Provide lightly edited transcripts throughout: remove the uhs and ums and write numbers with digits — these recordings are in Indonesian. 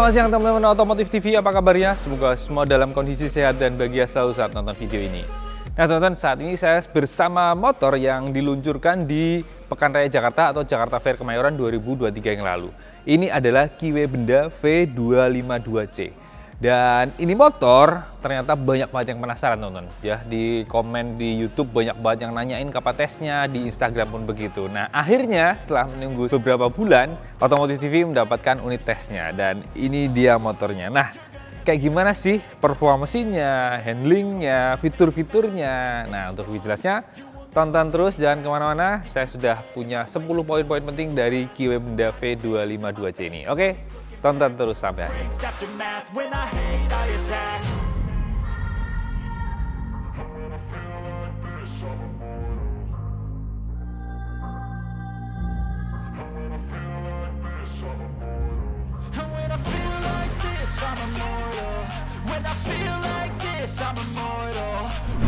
Selamat siang teman-teman Otomotif TV, apa kabarnya? Semoga semua dalam kondisi sehat dan bahagia selalu saat nonton video ini. Nah teman-teman, saat ini saya bersama motor yang diluncurkan di Pekan Raya Jakarta atau Jakarta Fair Kemayoran 2023 yang lalu. Ini adalah Kiwe Benda V252C. Dan ini motor ternyata banyak banget yang penasaran teman-teman. Ya, di komen di YouTube banyak banget yang nanyain kapan tesnya, di Instagram pun begitu. Nah akhirnya setelah menunggu beberapa bulan, Otomotif TV mendapatkan unit tesnya. Dan ini dia motornya. Nah, kayak gimana sih performa mesinnya, handlingnya, fitur-fiturnya. Nah, untuk lebih jelasnya, tonton terus, jangan kemana-mana. Saya sudah punya 10 poin-poin penting dari Kiwe Benda V252C ini. Oke, tonton terus sampai akhir.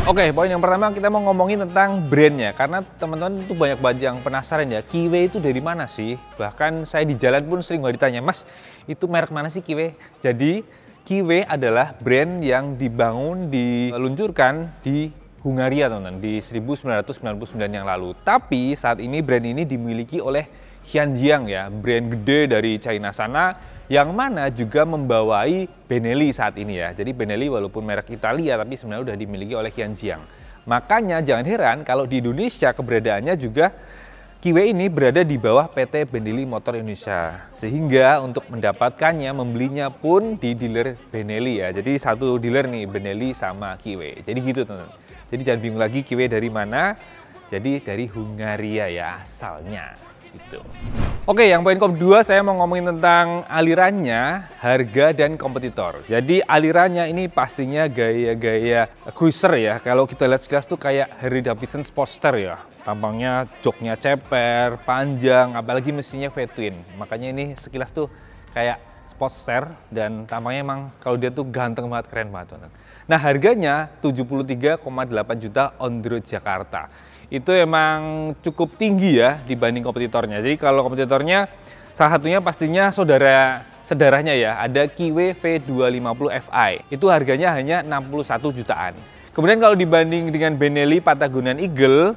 Oke, poin yang pertama kita mau ngomongin tentang brandnya, karena teman-teman itu banyak banget yang penasaran ya, Kiwe itu dari mana sih? Bahkan saya di jalan pun sering banget ditanya, Mas, itu merek mana sih Kiwe? Jadi Kiwe adalah brand yang dibangun, diluncurkan di Hungaria teman-teman, di 1999 yang lalu. Tapi saat ini brand ini dimiliki oleh Hyundai ya, brand gede dari China sana, yang mana juga membawai Benelli saat ini ya. Jadi Benelli walaupun merek Italia tapi sebenarnya udah dimiliki oleh Hyundai. Makanya jangan heran kalau di Indonesia keberadaannya juga Kiwe ini berada di bawah PT Benelli Motor Indonesia. Sehingga untuk mendapatkannya, membelinya pun di dealer Benelli ya. Jadi satu dealer nih, Benelli sama Kiwe. Jadi gitu teman-teman. Jadi jangan bingung lagi Kiwe dari mana. Jadi dari Hungaria ya asalnya gitu. Oke, yang poin kedua saya mau ngomongin tentang alirannya, harga, dan kompetitor. Jadi alirannya ini pastinya gaya-gaya cruiser ya. Kalau kita lihat sekilas tuh kayak Harley Davidson Sportster ya. Tampangnya joknya ceper, panjang, apalagi mesinnya V-twin. Makanya ini sekilas tuh kayak Sportster dan tampangnya emang kalau dia tuh ganteng banget, keren banget. Nah harganya 73,8 juta on the road Jakarta. Itu emang cukup tinggi ya dibanding kompetitornya. Jadi kalau kompetitornya salah satunya pastinya saudaranya ya, ada Kiwe V250 Fi. Itu harganya hanya 61 jutaan. Kemudian kalau dibanding dengan Benelli Patagonia Eagle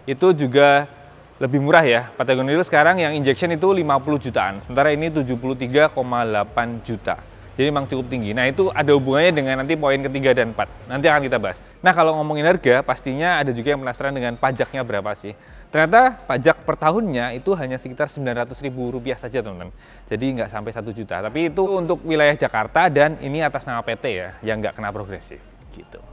itu juga lebih murah ya. Patagonia Eagle sekarang yang injection itu 50 jutaan. Sementara ini 73,8 juta. Jadi memang cukup tinggi. Nah itu ada hubungannya dengan nanti poin ketiga dan 4. Nanti akan kita bahas. Nah kalau ngomongin harga, pastinya ada juga yang penasaran dengan pajaknya berapa sih. Ternyata pajak per tahunnya itu hanya sekitar Rp900.000 saja teman-teman. Jadi nggak sampai 1 juta. Tapi itu untuk wilayah Jakarta dan ini atas nama PT ya, yang nggak kena progresif gitu.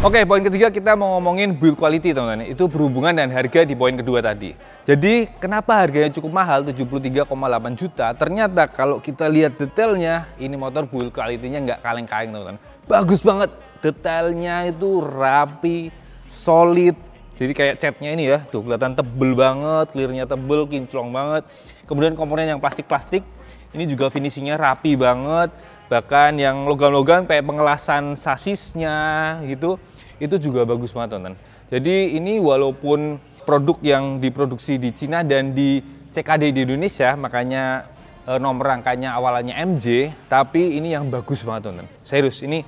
Oke, poin ketiga kita mau ngomongin build quality teman-teman. Itu berhubungan dengan harga di poin kedua tadi. Jadi kenapa harganya cukup mahal 73,8 juta? Ternyata kalau kita lihat detailnya, ini motor build quality-nya nggak kaleng-kaleng teman-teman. Bagus banget, detailnya itu rapi, solid. Jadi kayak catnya ini ya, tuh kelihatan tebel banget, clear-nya tebel, kinclong banget. Kemudian komponen yang plastik-plastik, ini juga finishingnya rapi banget. Bahkan yang logam-logam kayak pengelasan sasisnya gitu, itu juga bagus banget teman-teman. Jadi ini walaupun produk yang diproduksi di Cina dan di CKD di Indonesia, makanya nomor rangkanya awalannya MJ, tapi ini yang bagus banget teman-teman. Serius, ini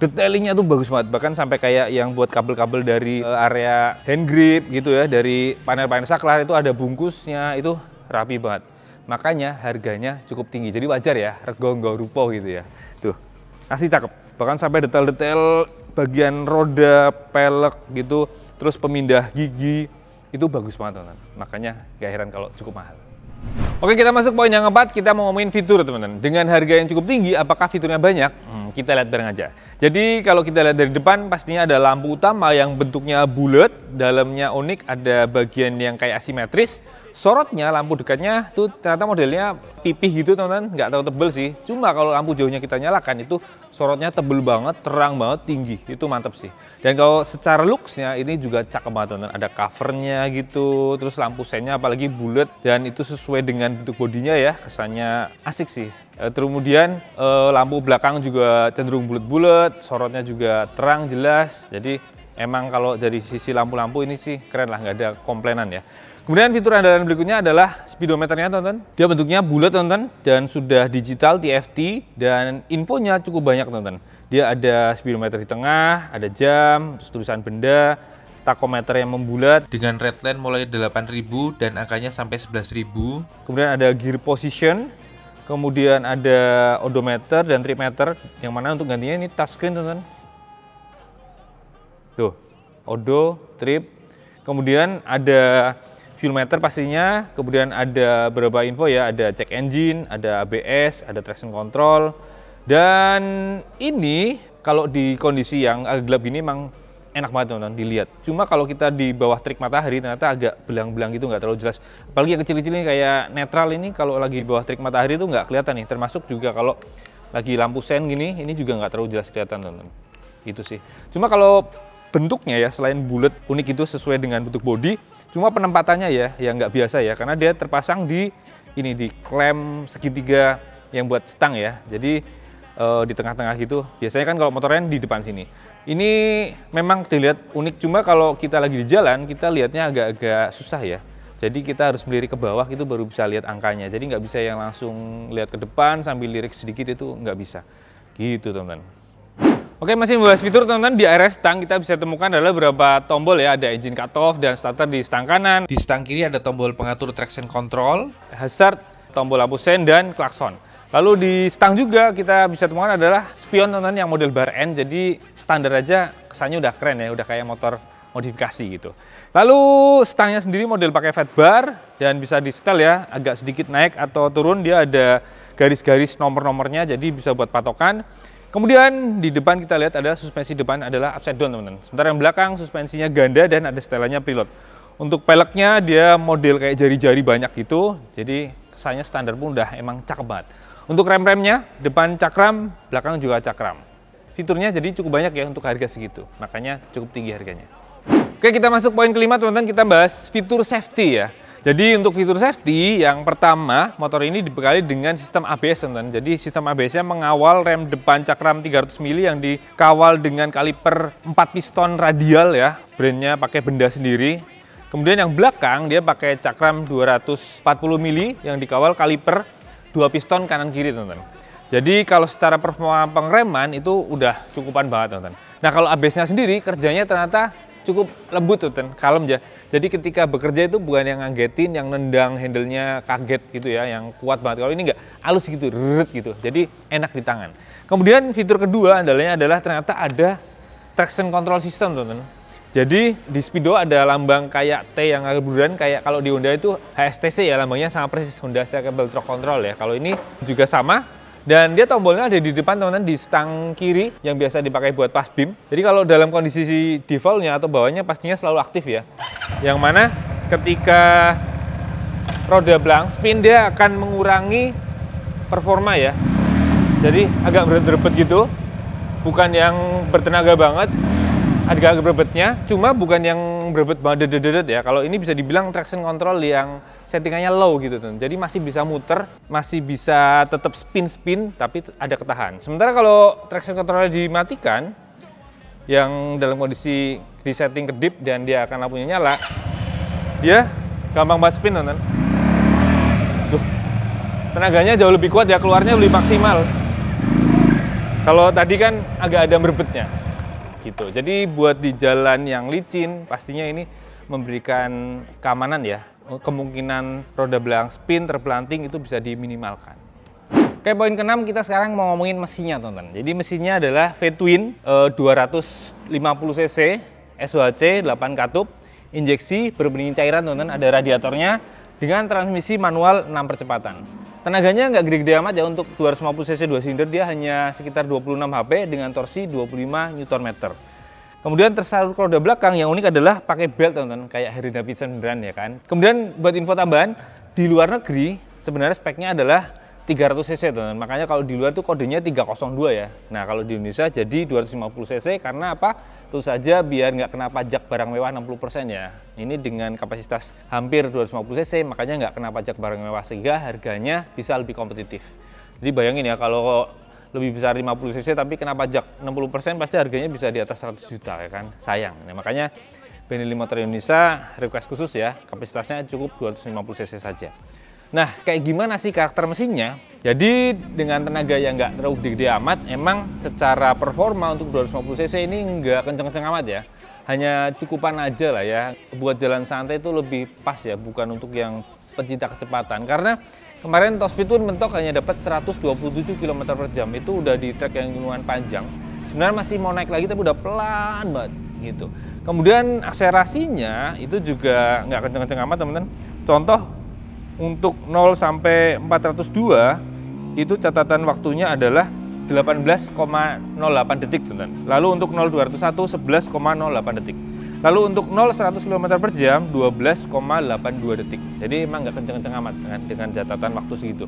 detailingnya tuh bagus banget. Bahkan sampai kayak yang buat kabel-kabel dari area hand grip gitu ya, dari panel-panel saklar itu ada bungkusnya, itu rapi banget. Makanya harganya cukup tinggi, jadi wajar ya, rego nggo rupo gitu ya. Tuh, asli cakep. Bahkan sampai detail-detail bagian roda, pelek gitu, terus pemindah gigi, itu bagus banget teman-teman. Makanya gak heran kalau cukup mahal. Oke, kita masuk poin yang keempat, kita mau ngomongin fitur teman-teman. Dengan harga yang cukup tinggi, apakah fiturnya banyak? Kita lihat bareng aja. Jadi kalau kita lihat dari depan, pastinya ada lampu utama yang bentuknya bulat, dalamnya unik, ada bagian yang kayak asimetris. Sorotnya, lampu dekatnya tuh ternyata modelnya pipih gitu teman-teman, nggak terlalu tebel sih. Cuma kalau lampu jauhnya kita nyalakan itu sorotnya tebel banget, terang banget, tinggi. Itu mantap sih. Dan kalau secara looksnya ini juga cakep banget teman-teman. Ada covernya gitu, terus lampu sennya apalagi bulat dan itu sesuai dengan bentuk bodinya ya, kesannya asik sih. Kemudian lampu belakang juga cenderung bulat-bulat, sorotnya juga terang jelas. Jadi emang kalau dari sisi lampu-lampu ini sih keren lah, nggak ada komplainan ya. Kemudian fitur andalan berikutnya adalah speedometernya, teman-teman. Dia bentuknya bulat, teman-teman, dan sudah digital TFT, dan infonya cukup banyak, teman-teman. Dia ada speedometer di tengah, ada jam, terus tulisan benda, tachometer yang membulat dengan redline mulai 8.000 dan angkanya sampai 11.000. Kemudian ada gear position, kemudian ada odometer dan trimeter, yang mana untuk gantinya ini touchscreen, teman-teman. Tuh, odo, trip. Kemudian ada fuel meter pastinya, kemudian ada beberapa info ya, ada check engine, ada ABS, ada traction control, dan ini kalau di kondisi yang agak gelap gini emang enak banget, teman-teman, dilihat. Cuma kalau kita di bawah terik matahari ternyata agak belang-belang gitu, nggak terlalu jelas. Apalagi yang kecil-kecil ini kayak netral ini, kalau lagi di bawah terik matahari itu nggak kelihatan nih. Termasuk juga kalau lagi lampu sen gini, ini juga nggak terlalu jelas kelihatan, teman-teman. Itu sih. Cuma kalau bentuknya ya, selain bulat unik itu sesuai dengan bentuk bodi, cuma penempatannya ya yang nggak biasa ya, karena dia terpasang di ini, di klem segitiga yang buat stang ya. Jadi di tengah-tengah gitu. Biasanya kan kalau motornya di depan sini. Ini memang dilihat unik, cuma kalau kita lagi di jalan kita lihatnya agak-agak susah ya. Jadi kita harus melirik ke bawah itu baru bisa lihat angkanya. Jadi nggak bisa yang langsung lihat ke depan sambil lirik sedikit, itu nggak bisa. Gitu, teman-teman. Oke, masih membahas fitur, teman-teman. Di area stang kita bisa temukan adalah beberapa tombol ya. Ada engine cutoff dan starter di stang kanan. Di stang kiri ada tombol pengatur traction control, hazard, tombol lampu sen, dan klakson. Lalu di stang juga kita bisa temukan adalah spion, teman-teman, yang model bar N. Jadi standar aja kesannya udah keren ya, udah kayak motor modifikasi gitu. Lalu stangnya sendiri model pakai fat bar dan bisa di setel ya, agak sedikit naik atau turun. Dia ada garis-garis nomor-nomornya, jadi bisa buat patokan. Kemudian di depan kita lihat ada suspensi depan adalah upside down, teman-teman. Sementara yang belakang suspensinya ganda dan ada setelannya preload. Untuk peleknya dia model kayak jari-jari banyak gitu, jadi kesannya standar pun udah emang cakep banget. Untuk rem-remnya, depan cakram, belakang juga cakram. Fiturnya jadi cukup banyak ya untuk harga segitu, makanya cukup tinggi harganya. Oke, kita masuk poin kelima, teman-teman. Kita bahas fitur safety ya. Jadi untuk fitur safety, yang pertama, motor ini dibekali dengan sistem ABS, teman-teman. Jadi sistem ABS-nya mengawal rem depan cakram 300 mili yang dikawal dengan kaliper 4 piston radial ya. Brandnya pakai benda sendiri. Kemudian yang belakang dia pakai cakram 240 mili yang dikawal kaliper 2 piston kanan kiri, teman-teman. Jadi kalau secara performa pengereman itu udah cukupan banget, teman-teman. Nah, kalau ABS-nya sendiri kerjanya ternyata cukup lembut, teman-teman, kalem aja. Jadi ketika bekerja itu bukan yang ngagetin, yang nendang handle-nya kaget gitu ya, yang kuat banget. Kalau ini nggak, halus gitu, reret gitu. Jadi enak di tangan. Kemudian fitur kedua adalah ternyata ada traction control system, teman-teman. Jadi di Speedo ada lambang kayak T yang agak berduran, kayak kalau di Honda itu HSTC ya, lambangnya sama persis, Honda Stable Track Control ya. Kalau ini juga sama. Dan dia tombolnya ada di depan, teman-teman, di stang kiri yang biasa dipakai buat pas beam. Jadi kalau dalam kondisi defaultnya atau bawahnya pastinya selalu aktif ya. Yang mana ketika roda blank spin dia akan mengurangi performa ya. Jadi agak berebet gitu. Bukan yang bertenaga banget, agak berebetnya. Cuma bukan yang berebet banget dedet ya. Kalau ini bisa dibilang traction control yang settingannya low gitu, teman. Jadi masih bisa muter, masih bisa tetap spin-spin, tapi ada ketahan. Sementara kalau traction control dimatikan, yang dalam kondisi di setting kedip dan dia akan lampunya nyala, dia gampang banget spin, teman. Tuh, tenaganya jauh lebih kuat ya, keluarnya lebih maksimal. Kalau tadi kan agak ada merebetnya, gitu. Jadi buat di jalan yang licin, pastinya ini memberikan keamanan ya. Kemungkinan roda belakang spin terpelanting itu bisa diminimalkan. Oke, poin ke-6 kita sekarang mau ngomongin mesinnya, teman-teman. Jadi mesinnya adalah V-twin 250 cc SHC 8 katup injeksi berbendingin cairan, teman-teman. Ada radiatornya dengan transmisi manual 6 percepatan. Tenaganya nggak gede-gede amat ya, untuk 250 cc 2 silinder dia hanya sekitar 26 HP dengan torsi 25 Nm. Kemudian tersalur ke roda belakang, yang unik adalah pakai belt, teman-teman, kayak Harley Davidson beneran ya kan. Kemudian buat info tambahan, di luar negeri sebenarnya speknya adalah 300 cc, teman-teman. Makanya kalau di luar tuh kodenya 302 ya. Nah, kalau di Indonesia jadi 250 cc karena apa? Tentu saja biar nggak kena pajak barang mewah 60% ya. Ini dengan kapasitas hampir 250 cc, makanya nggak kena pajak barang mewah sehingga harganya bisa lebih kompetitif. Jadi bayangin ya, kalau lebih besar 50 cc tapi kena pajak 60%, pasti harganya bisa di atas 100 juta ya kan, sayang. Nah, makanya Benelli Motor Indonesia request khusus ya, kapasitasnya cukup 250 cc saja. Nah, kayak gimana sih karakter mesinnya? Jadi dengan tenaga yang nggak terlalu gede-gede amat, emang secara performa untuk 250 cc ini nggak kenceng-kenceng amat ya. Hanya cukupan aja lah ya. Buat jalan santai itu lebih pas ya, bukan untuk yang pencinta kecepatan. Karena kemarin top speed pun mentok hanya dapat 127 km/jam. Itu udah di trek yang lumayan panjang. Sebenarnya masih mau naik lagi tapi udah pelan banget gitu. Kemudian akselerasinya itu juga nggak kenceng-kenceng amat teman-teman. Contoh untuk 0 sampai 402 itu catatan waktunya adalah 18,08 detik teman-teman. Lalu untuk 0201 11,08 detik. Lalu untuk 0-100 km/jam 12,82 detik. Jadi emang nggak kenceng-kenceng amat dengan catatan waktu segitu.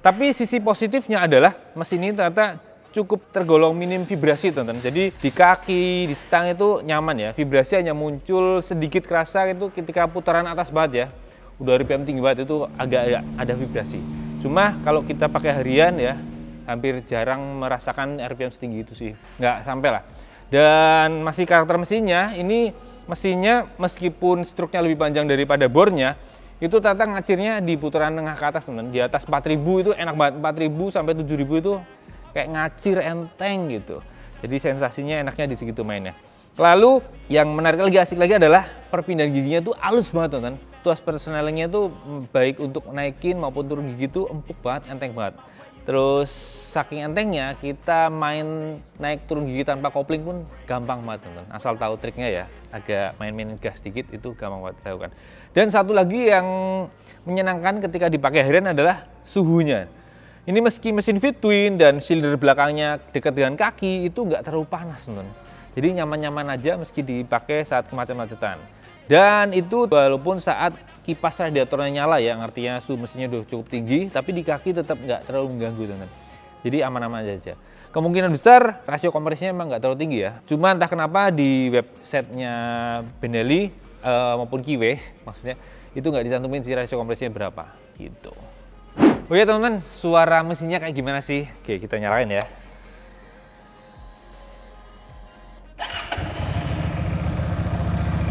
Tapi sisi positifnya adalah mesin ini ternyata cukup tergolong minim vibrasi teman-teman. Jadi di kaki, di stang itu nyaman ya. Vibrasi hanya muncul sedikit kerasa itu ketika putaran atas banget ya. Udah RPM tinggi banget itu agak ada vibrasi. Cuma kalau kita pakai harian ya hampir jarang merasakan RPM setinggi itu sih. Nggak sampai lah. Dan masih karakter mesinnya, ini mesinnya meskipun struknya lebih panjang daripada bornya, itu ternyata ngacirnya di putaran tengah ke atas teman. Di atas 4000 itu enak banget. 4000 sampai 7000 itu kayak ngacir enteng gitu. Jadi sensasinya enaknya di segitu mainnya. Lalu yang menarik lagi, asik lagi adalah perpindahan giginya tuh halus banget teman. Tuas persnelingnya tuh baik untuk naikin maupun turun gigi tuh empuk banget, enteng banget. Terus saking entengnya kita main naik turun gigi tanpa kopling pun gampang banget teman. Asal tahu triknya ya, agak main-main gas dikit itu gampang banget dilakukan. Dan satu lagi yang menyenangkan ketika dipakai harian adalah suhunya. Ini meski mesin fit twin dan silinder belakangnya dekat dengan kaki itu nggak terlalu panas teman. Jadi nyaman-nyaman aja meski dipakai saat kemacet-macetan. Dan itu walaupun saat kipas radiatornya nyala ya, artinya suhu mesinnya udah cukup tinggi, tapi di kaki tetap nggak terlalu mengganggu teman. Jadi aman-aman aja. Kemungkinan besar rasio kompresinya emang nggak terlalu tinggi ya. Cuma entah kenapa di websitenya Benelli maupun Kiwe maksudnya itu nggak dicantumin sih rasio kompresinya berapa gitu. Oke teman-teman, suara mesinnya kayak gimana sih? Oke, kita nyalain ya.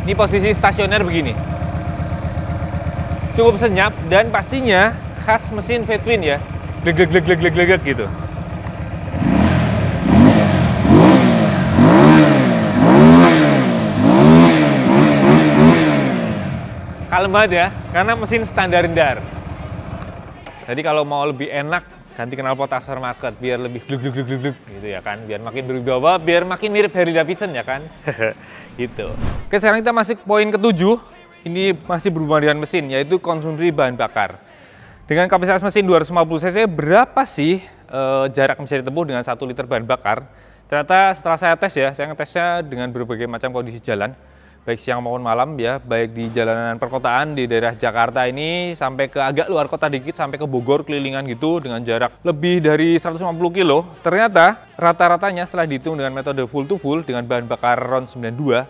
Ini posisi stasioner begini. Cukup senyap dan pastinya khas mesin V-twin ya. Gleg gitu. Kalem banget ya, karena mesin standar rendah. Jadi kalau mau lebih enak, ganti knalpot aftermarket biar lebih glug gitu ya kan, biar makin berwibawa, biar makin mirip Harley Davidson ya kan. Gitu. Oke, sekarang kita masuk poin ke-7. Ini masih berhubungan dengan mesin, yaitu konsumsi bahan bakar. Dengan kapasitas mesin 250 cc, berapa sih jarak yang bisa ditempuh dengan 1 liter bahan bakar? Ternyata setelah saya tes ya, saya ngetesnya dengan berbagai macam kondisi jalan, baik siang maupun malam ya, baik di jalanan perkotaan di daerah Jakarta ini sampai ke agak luar kota dikit, sampai ke Bogor kelilingan gitu dengan jarak lebih dari 150 kilo. Ternyata rata-ratanya setelah dihitung dengan metode full to full dengan bahan bakar RON 92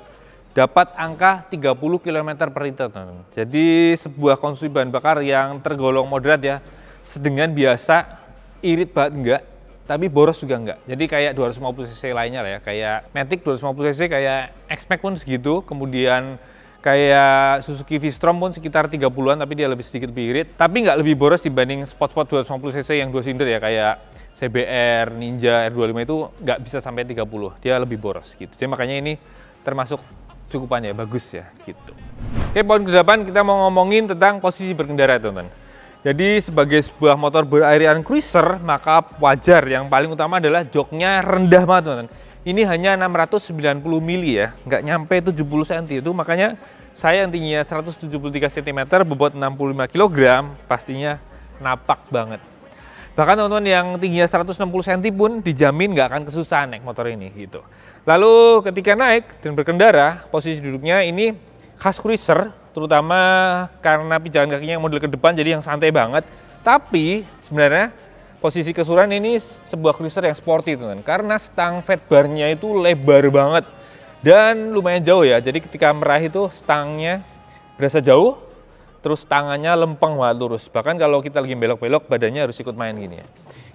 dapat angka 30 km per liter. Jadi sebuah konsumsi bahan bakar yang tergolong moderat ya, sedengan biasa, irit banget enggak, tapi boros juga enggak. Jadi kayak 250 cc lainnya lah ya, kayak Matic 250 cc, kayak X-Max pun segitu, kemudian kayak Suzuki V-Strom pun sekitar 30-an, tapi dia lebih sedikit lebih irit, tapi nggak lebih boros dibanding spot-spot 250 cc yang 2 silinder ya, kayak CBR, Ninja, R25 itu nggak bisa sampai 30, dia lebih boros gitu. Jadi makanya ini termasuk cukupannya bagus ya gitu. Oke, poin ke-8 kita mau ngomongin tentang posisi berkendara teman-teman. Jadi sebagai sebuah motor berairian cruiser, maka wajar yang paling utama adalah joknya rendah banget teman-teman. Ini hanya 690 mili ya, nggak nyampe 70 cm. Itu makanya saya yang tingginya 173 cm, bobot 65 kg, pastinya napak banget. Bahkan teman-teman yang tingginya 160 cm pun dijamin nggak akan kesusahan naik motor ini gitu. Lalu ketika naik dan berkendara, posisi duduknya ini khas cruiser, terutama karena pijakan kakinya yang model ke depan, jadi yang santai banget. Tapi sebenarnya posisi keseluruhan ini sebuah cruiser yang sporty teman, karena stang fat bar-nya itu lebar banget dan lumayan jauh ya. Jadi ketika meraih itu stangnya berasa jauh, terus tangannya lempeng banget lurus. Bahkan kalau kita lagi belok-belok, badannya harus ikut main gini ya.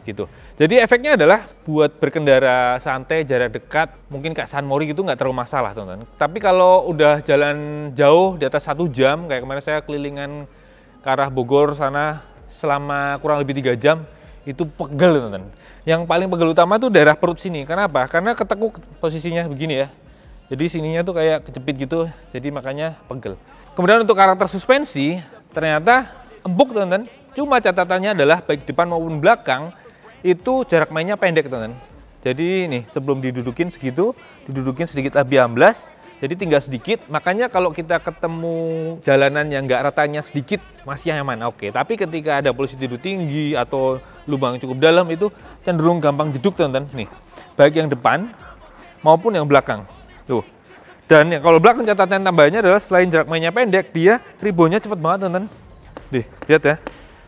gitu. Jadi efeknya adalah buat berkendara santai jarak dekat, mungkin kayak San Mori gitu nggak terlalu masalah teman-teman. Tapi kalau udah jalan jauh di atas 1 jam, kayak kemarin saya kelilingan ke arah Bogor sana selama kurang lebih 3 jam, itu pegel teman-teman. Yang paling pegel utama tuh daerah perut sini. Kenapa? Karena ketekuk posisinya begini ya. Jadi sininya tuh kayak kejepit gitu, jadi makanya pegel. Kemudian untuk karakter suspensi, ternyata empuk teman-teman. Cuma catatannya adalah baik depan maupun belakang, itu jarak mainnya pendek teman-teman. Jadi nih sebelum didudukin segitu, didudukin sedikit lebih amblas, jadi tinggal sedikit. Makanya kalau kita ketemu jalanan yang nggak ratanya sedikit masih nyaman, oke. Tapi ketika ada polusi tidur tinggi atau lubang cukup dalam itu cenderung gampang jeduk teman-teman. Nih, baik yang depan maupun yang belakang. Tuh. Dan ya, kalau belakang catatan tambahnya adalah selain jarak mainnya pendek, dia reboundnya cepet banget teman-teman. Nih, lihat ya.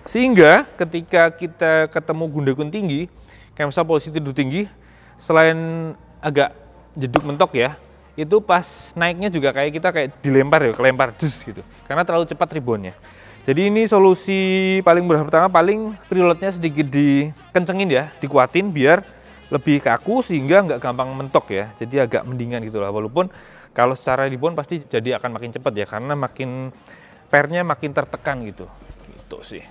Sehingga ketika kita ketemu gundakun tinggi, kayak misal polusi tidur tinggi, selain agak jeduk mentok ya, itu pas naiknya juga kayak kita kayak dilempar ya, kelempar dus gitu. Karena terlalu cepat reboundnya. Jadi ini solusi paling mudah. Pertama, paling preloadnya sedikit dikencengin ya, dikuatin biar lebih kaku sehingga nggak gampang mentok ya. Jadi agak mendingan gitu lah. Walaupun kalau secara rebound pasti jadi akan makin cepat ya, karena makin pernya makin tertekan gitu. Gitu sih.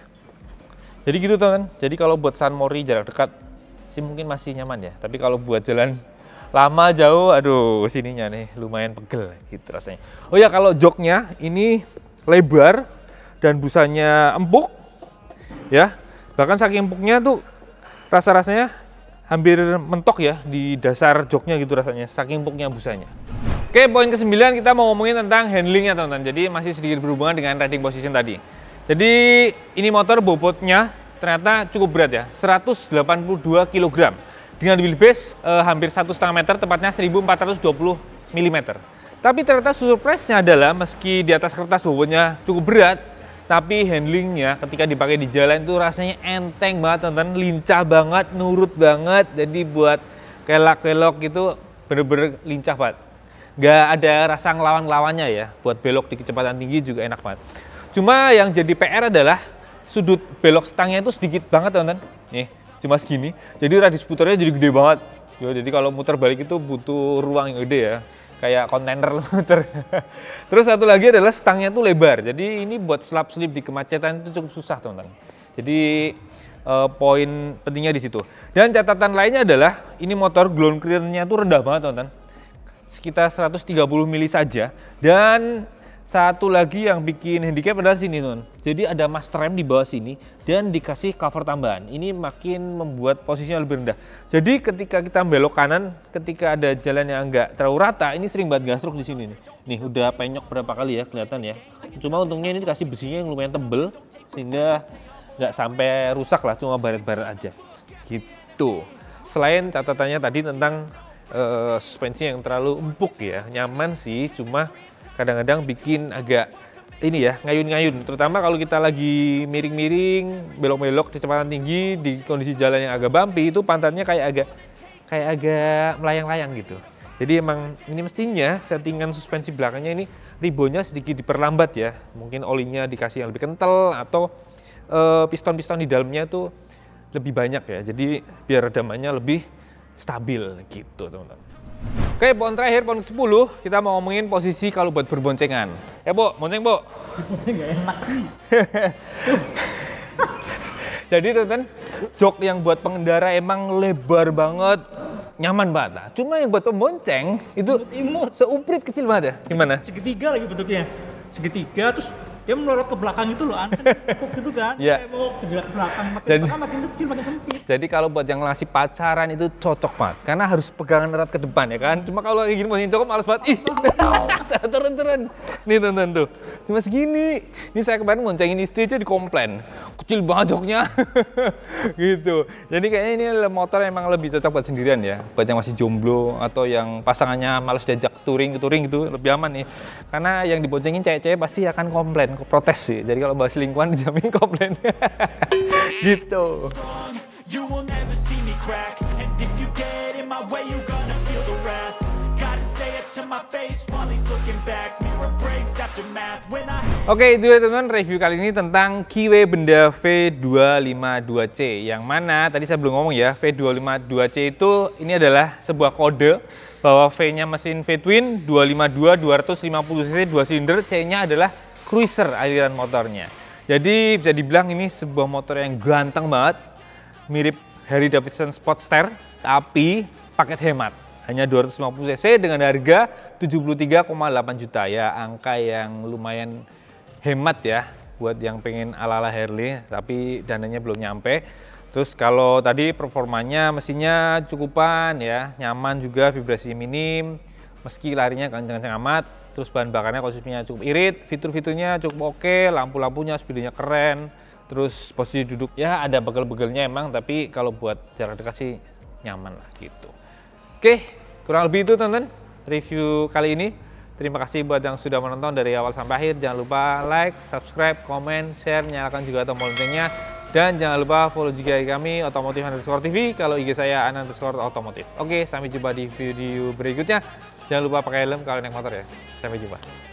Jadi gitu teman-teman. Jadi kalau buat San Mori jarak dekat sih mungkin masih nyaman ya. Tapi kalau buat jalan lama jauh, aduh sininya nih lumayan pegel gitu rasanya. Oh ya, kalau joknya ini lebar dan busanya empuk ya. Bahkan saking empuknya tuh rasa-rasanya hampir mentok ya di dasar joknya gitu rasanya. Saking empuknya busanya. Oke, poin ke-9 kita mau ngomongin tentang handlingnya teman-teman. Jadi masih sedikit berhubungan dengan riding position tadi. Jadi ini motor bobotnya ternyata cukup berat ya, 182 kg dengan wheelbase hampir 1,5 meter, tepatnya 1420 mm. Tapi ternyata surprise-nya adalah meski di atas kertas bobotnya cukup berat, tapi handlingnya ketika dipakai di jalan itu rasanya enteng banget teman-teman, lincah banget, nurut banget. Jadi buat kelak-kelok gitu bener-bener lincah banget. Nggak ada rasa ngelawan-ngelawannya ya, buat belok di kecepatan tinggi juga enak banget. Cuma yang jadi PR adalah sudut belok stangnya itu sedikit banget teman-teman. Nih, cuma segini. Jadi radius putarnya jadi gede banget. Yo, jadi kalau muter balik itu butuh ruang yang gede ya. Kayak kontainer muter. Terus satu lagi adalah stangnya itu lebar. Jadi ini buat slip di kemacetan itu cukup susah teman-teman. Jadi poin pentingnya di situ. Dan catatan lainnya adalah ini motor ground clearance-nya itu rendah banget teman-teman. Sekitar 130 mili saja. Dan satu lagi yang bikin handicap adalah sini teman. Jadi ada master rem di bawah sini dan dikasih cover tambahan. Ini makin membuat posisinya lebih rendah. Jadi ketika kita belok kanan, ketika ada jalan yang enggak terlalu rata, ini sering banget gasruk di sini nih. Nih udah penyok berapa kali ya kelihatan ya. Cuma untungnya ini dikasih besinya yang lumayan tebel sehingga nggak sampai rusak lah, cuma baret-baret aja. Gitu. Selain catatannya tadi tentang suspensi yang terlalu empuk ya, nyaman sih, cuma kadang-kadang bikin agak ini ya, ngayun-ngayun. Terutama kalau kita lagi miring-miring, belok-belok kecepatan tinggi di kondisi jalan yang agak bumpy, itu pantatnya kayak agak melayang-layang gitu. Jadi emang ini mestinya settingan suspensi belakangnya ini reboundnya sedikit diperlambat ya. Mungkin olinya dikasih yang lebih kental atau piston-piston di dalamnya tuh lebih banyak ya. Jadi biar redamannya lebih stabil gitu teman-teman. Oke, poin terakhir, poin ke-10, kita mau ngomongin posisi kalau buat berboncengan. Ya, Bu, bonceng, Bu. Bonceng nggak enak nih. Jadi, teman-teman, jok yang buat pengendara emang lebar banget, nyaman banget. Nah, cuma yang buat pembonceng itu seuprit kecil banget ya. Gimana? Segitiga lagi bentuknya. Segitiga, terus dia melorot ke belakang itu loh, aneh gitu kan. Iya. Kayak mau ke belakang, makin kecil, makin sempit. Jadi kalau buat yang ngasih pacaran itu cocok banget, karena harus pegangan erat ke depan ya kan. Cuma kalau kayak gini masih cocok, males banget. Ih, turun. Nih tonton tuh, cuma segini. Ini saya kemarin boncengin istri aja dikomplain, kecil banget joknya. Gitu. Jadi kayaknya ini motor emang lebih cocok buat sendirian ya, buat yang masih jomblo atau yang pasangannya males diajak touring itu lebih aman nih. Karena yang diboncengin cewek-cewek pasti akan komplain, protes sih. Jadi kalau bahas lingkungan dijamin komplain. Gitu. You will never see me crack, and if you get in my way, you gonna feel the wrath. Gotta say it to my face while he's looking looking back, mirror breaks after math when I Oke, itu ya teman-teman, review kali ini tentang Kiwe Benda V252C. Yang mana tadi saya belum ngomong ya, V252C itu ini adalah sebuah kode bahwa V-nya mesin V-twin 252 250cc 2 silinder, C-nya adalah cruiser aliran motornya. Jadi bisa dibilang ini sebuah motor yang ganteng banget, mirip Harley Davidson Sportster, tapi paket hemat. Hanya 250cc dengan harga 73,8 juta ya, angka yang lumayan hemat ya buat yang pengen ala-ala Harley, tapi dananya belum nyampe. Terus kalau tadi performanya mesinnya cukupan ya, nyaman juga, vibrasi minim, meski larinya kencang-kencang amat. Terus bahan bakarnya konsumsinya cukup irit, fitur-fiturnya cukup oke, lampu-lampunya speednya keren. Terus posisi duduk ya ada begel-begelnya emang, tapi kalau buat jarak dekat sih nyaman lah gitu. Oke, kurang lebih itu teman-teman review kali ini. Terima kasih buat yang sudah menonton dari awal sampai akhir. Jangan lupa like, subscribe, komen, share, nyalakan juga tombol loncengnya. Dan jangan lupa follow juga kami Otomotif_TV. Kalau IG saya _otomotif. Oke, sampai jumpa di video berikutnya. Jangan lupa pakai helm kalau naik motor ya. Sampai jumpa.